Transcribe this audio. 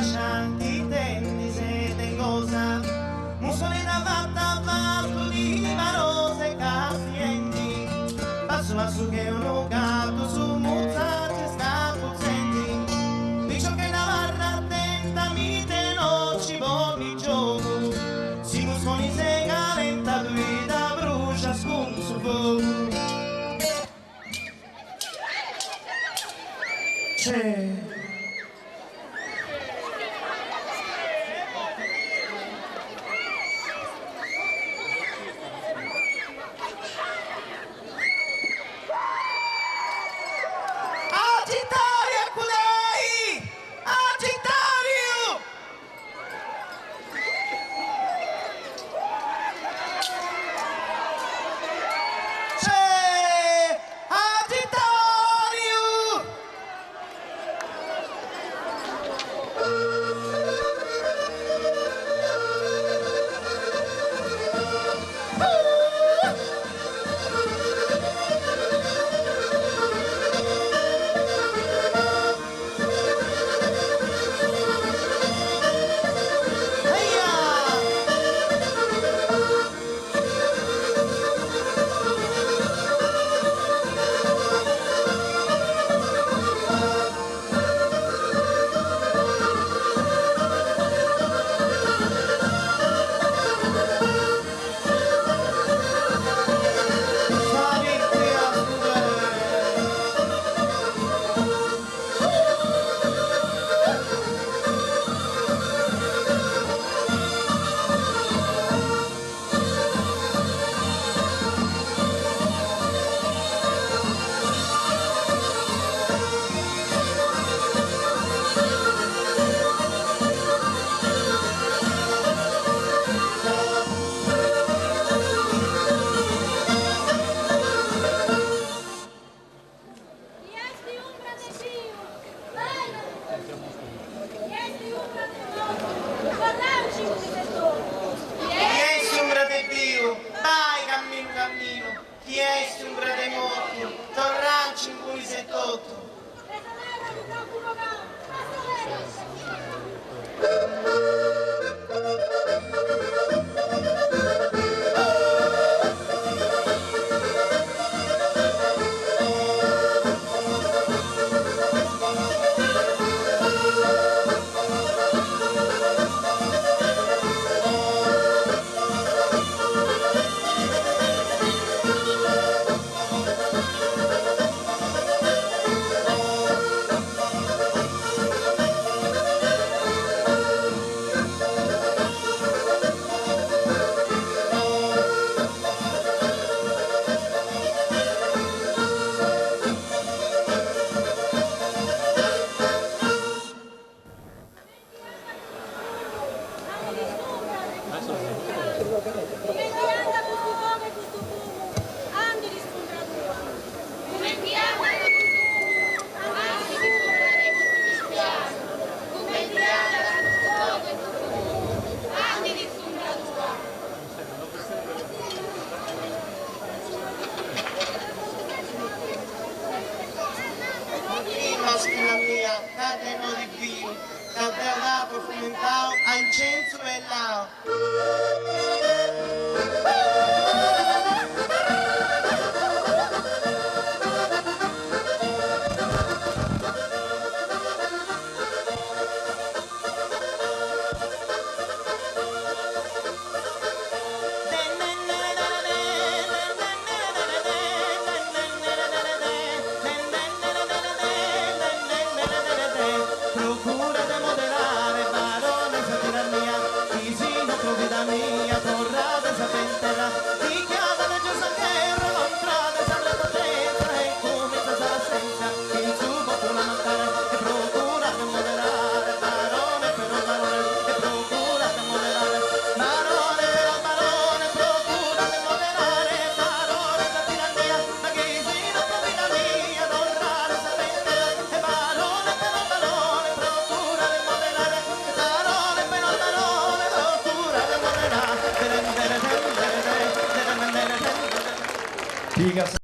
Shanti tendi se te cosa Mussolina fatta fatto di marose castienti Passo che uno gatto su muzzati sta puzzenti Dicio che Navarra attenta mi te non ci vuoi gioco Si muscoli se calenta guida brucia scunzo fuoco C'è Chi è un grande morto, torranci in cui sei totto. Mascherina mia, cadeno di vino, caldera profumentao, a incenso e lao. Procura de moderare, barone, esa tiranía, y si no trovi da mí. Figa.